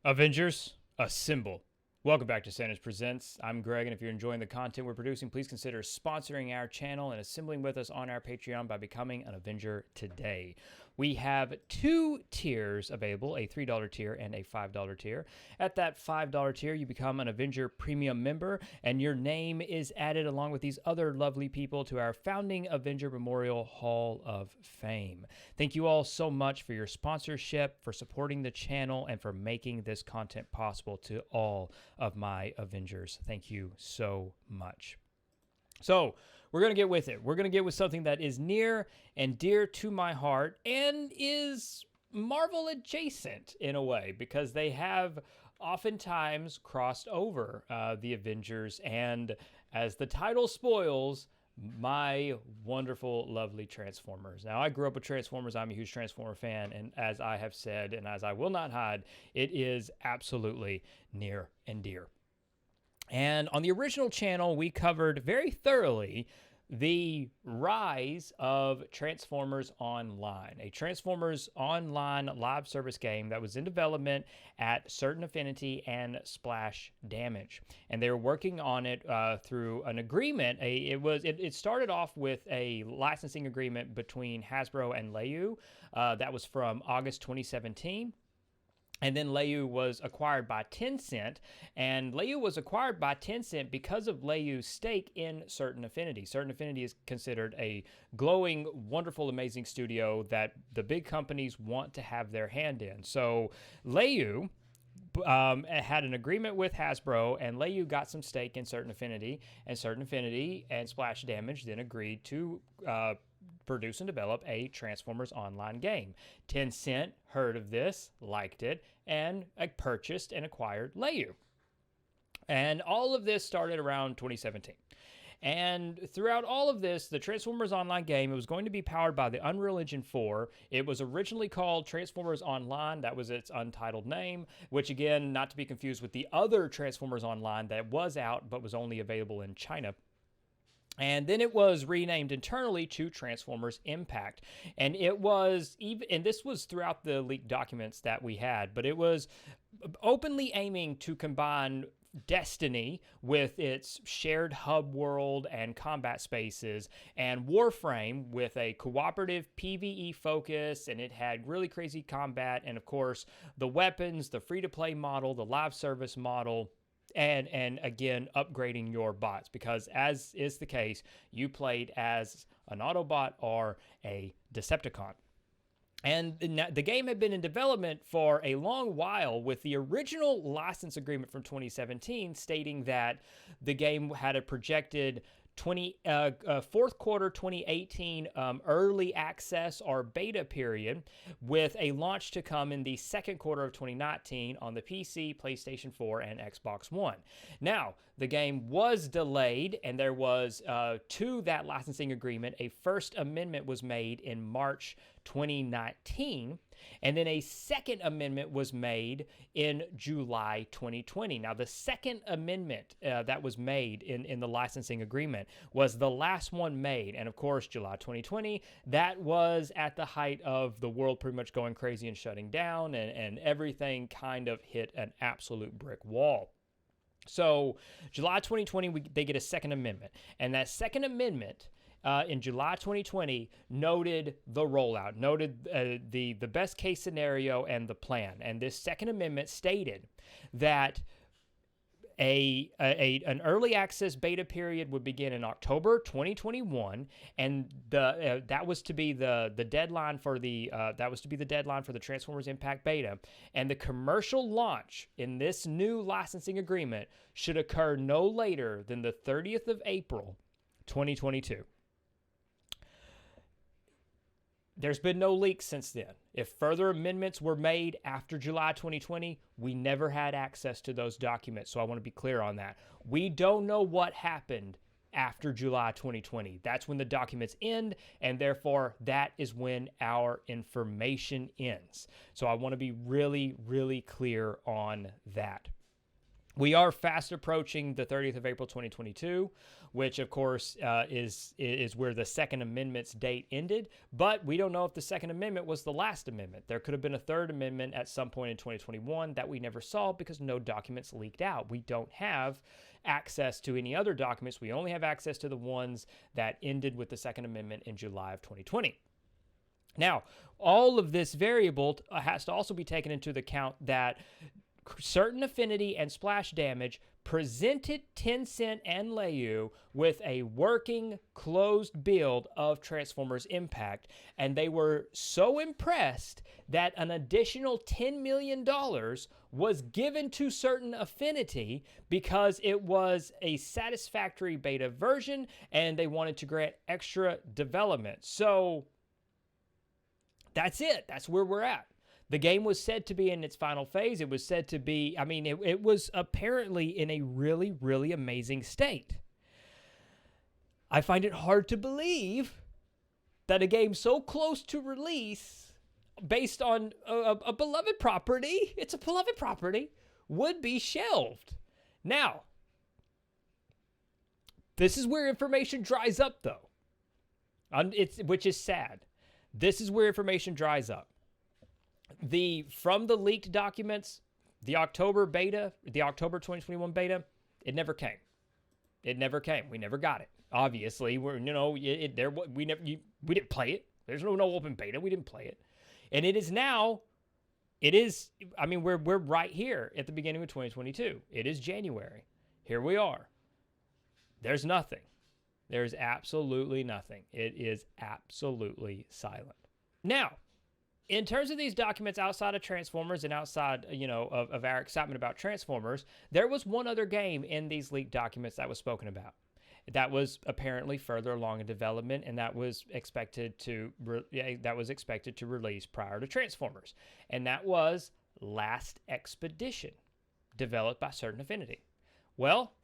Avengers, assemble. Welcome back to Santa's Presents. I'm Greg, and if you're enjoying the content we're producing, please consider sponsoring our channel and assembling with us on our Patreon by becoming an Avenger today. We have two tiers available, a $3 tier and a $5 tier. At that $5 tier, you become an Avenger Premium member, and your name is added along with these other lovely people to our Founding Avenger Memorial Hall of Fame. Thank you all so much for your sponsorship, for supporting the channel, and for making this content possible to all of my Avengers. Thank you so much. So, we're going to get with it. We're going to get with something that is near and dear to my heart and is Marvel adjacent in a way because they have oftentimes crossed over the Avengers, and as the title spoils, my wonderful, lovely Transformers. Now, I grew up with Transformers. I'm a huge Transformer fan, and as I have said, and as I will not hide, it is absolutely near and dear. And on the original channel, we covered very thoroughly the rise of Transformers Online, a Transformers Online live service game that was in development at Certain Affinity and Splash Damage. And they were working on it through an agreement. It started off with a licensing agreement between Hasbro and Leyu that was from August 2017. And then Leyu was acquired by Tencent, and Leyu was acquired by Tencent because of Leyu's stake in Certain Affinity. Certain Affinity is considered a glowing, wonderful, amazing studio that the big companies want to have their hand in. So Leyu had an agreement with Hasbro, and Leyu got some stake in Certain Affinity, and Certain Affinity and Splash Damage then agreed to produce and develop a Transformers Online game. Tencent heard of this, liked it, and purchased and acquired Leyu. And all of this started around 2017. And throughout all of this, the Transformers Online game, it was going to be powered by the Unreal Engine 4. It was originally called Transformers Online. That was its untitled name, which again, not to be confused with the other Transformers Online that was out but was only available in China. And then it was renamed internally to Transformers Impact. And it was even, and this was throughout the leaked documents that we had, but it was openly aiming to combine Destiny with its shared hub world and combat spaces, and Warframe with a cooperative PvE focus, and it had really crazy combat, and of course the weapons, the free-to-play model, the live service model, and again upgrading your bots, because as is the case, you played as an Autobot or a Decepticon. And the game had been in development for a long while, with the original license agreement from 2017 stating that the game had a projected fourth quarter 2018 early access or beta period, with a launch to come in the second quarter of 2019 on the PC, PlayStation 4, and Xbox One. Now, the game was delayed, and there was to that licensing agreement, a first amendment was made in March 2019, and then a second amendment was made in July 2020. Now, the second amendment that was made in the licensing agreement was the last one made, and of course, July 2020, that was at the height of the world pretty much going crazy and shutting down, and everything kind of hit an absolute brick wall. So, July 2020, they get a second amendment, and that second amendment in July 2020 noted the rollout, noted the best case scenario and the plan. And this second amendment stated that an early access beta period would begin in October 2021, and that was to be the deadline for the Transformers Impact beta, and the commercial launch in this new licensing agreement should occur no later than the 30th of April 2022. There's been no leaks since then. If further amendments were made after July 2020, we never had access to those documents, so I want to be clear on that. We don't know what happened after July 2020. That's when the documents end, and therefore that is when our information ends. So I want to be really, really clear on that. We are fast approaching the 30th of April 2022, which of course is where the Second Amendment's date ended. But we don't know if the Second Amendment was the last amendment. There could have been a Third Amendment at some point in 2021 that we never saw because no documents leaked out. We don't have access to any other documents. We only have access to the ones that ended with the Second Amendment in July of 2020. Now, all of this variable has to also be taken into account that Certain Affinity and Splash Damage presented Tencent and Leiyu with a working closed build of Transformers Impact, and they were so impressed that an additional $10 million was given to Certain Affinity because it was a satisfactory beta version and they wanted to grant extra development. So that's it. That's where we're at. The game was said to be in its final phase. It was said to be, it was apparently in a really, really amazing state. I find it hard to believe that a game so close to release, based on a beloved property, it's a beloved property, would be shelved. Now, this is where information dries up, though, which is sad. This is where information dries up. From the leaked documents, the October 2021 beta, it never came. It never came. We never got it. Obviously, we didn't play it. There's no open beta. We didn't play it. And it is now, we're right here at the beginning of 2022. It is January. Here we are. There's nothing. There's absolutely nothing. It is absolutely silent. Now, in terms of these documents outside of Transformers and outside, of our excitement about Transformers, there was one other game in these leaked documents that was spoken about. That was apparently further along in development, and that was expected to release prior to Transformers, and that was Last Expedition, developed by Certain Affinity. Well,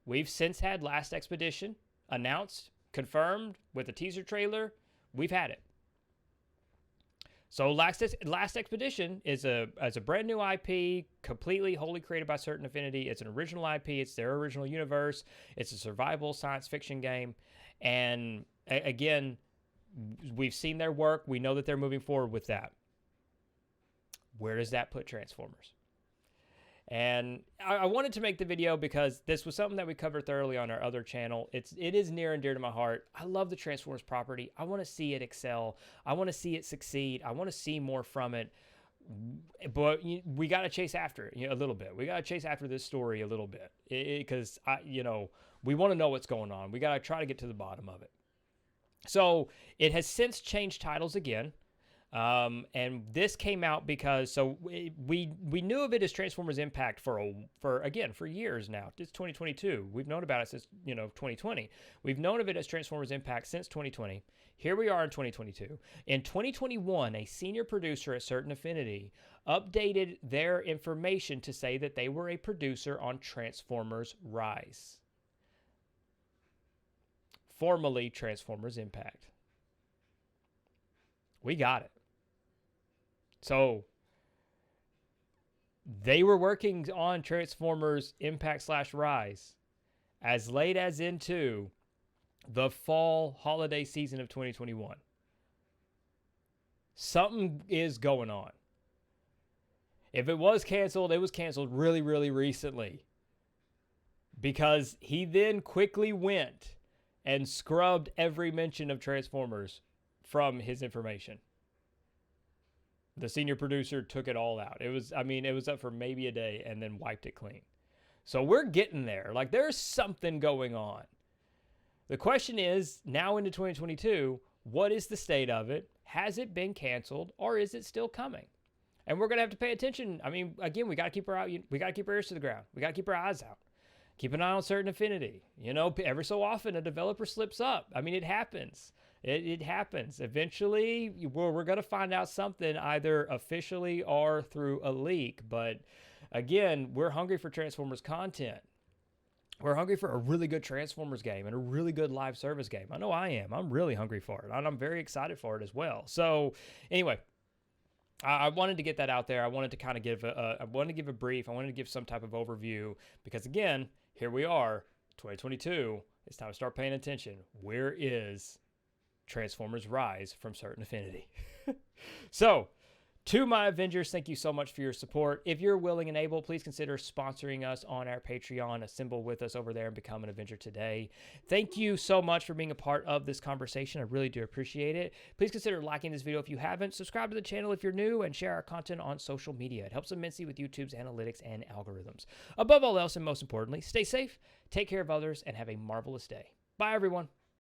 we've since had Last Expedition announced, confirmed with a teaser trailer. We've had it. So Last Expedition is a brand new IP, completely wholly created by Certain Affinity. It's an original IP. It's their original universe. It's a survival science fiction game. And again, we've seen their work. We know that they're moving forward with that. Where does that put Transformers? And I wanted to make the video because this was something that we covered thoroughly on our other channel. It is near and dear to my heart. I love the Transformers property. I want to see it excel. I want to see it succeed. I want to see more from it. But we got to chase after it a little bit. We got to chase after this story a little bit because we want to know what's going on. We got to try to get to the bottom of it. So it has since changed titles again. And this came out because we knew of it as Transformers Impact for years now. It's 2022. We've known about it since 2020. We've known of it as Transformers Impact since 2020. Here we are in 2022. In 2021, a senior producer at Certain Affinity updated their information to say that they were a producer on Transformers Rise, formerly Transformers Impact. We got it. So they were working on Transformers Impact/Rise as late as into the fall holiday season of 2021. Something is going on. If it was canceled, it was canceled really, really recently, because he then quickly went and scrubbed every mention of Transformers from his information. The senior producer took it all out. It was up for maybe a day and then wiped it clean. So we're getting there. Like, there's something going on. The question is, now into 2022, what is the state of it? Has it been canceled, or is it still coming? And we're going to have to pay attention. Again, we got to keep our ears to the ground. We got to keep our eyes out. Keep an eye on Certain Affinity. Every so often a developer slips up. It happens. It happens. Eventually, we're going to find out something either officially or through a leak. But again, we're hungry for Transformers content. We're hungry for a really good Transformers game and a really good live service game. I know I am. I'm really hungry for it, and I'm very excited for it as well. So anyway, I wanted to get that out there. I wanted to kind of give I wanted to give a brief. I wanted to give some type of overview because again, here we are, 2022. It's time to start paying attention. Where is Transformers Rise from Certain Affinity? So, to my Avengers, thank you so much for your support. If you're willing and able, please consider sponsoring us on our Patreon. Assemble with us over there and become an Avenger today. Thank you so much for being a part of this conversation. I really do appreciate it. Please consider liking this video if you haven't. Subscribe to the channel if you're new and share our content on social media. It helps immensely with YouTube's analytics and algorithms. Above all else and most importantly, stay safe, take care of others, and have a marvelous day. Bye, everyone.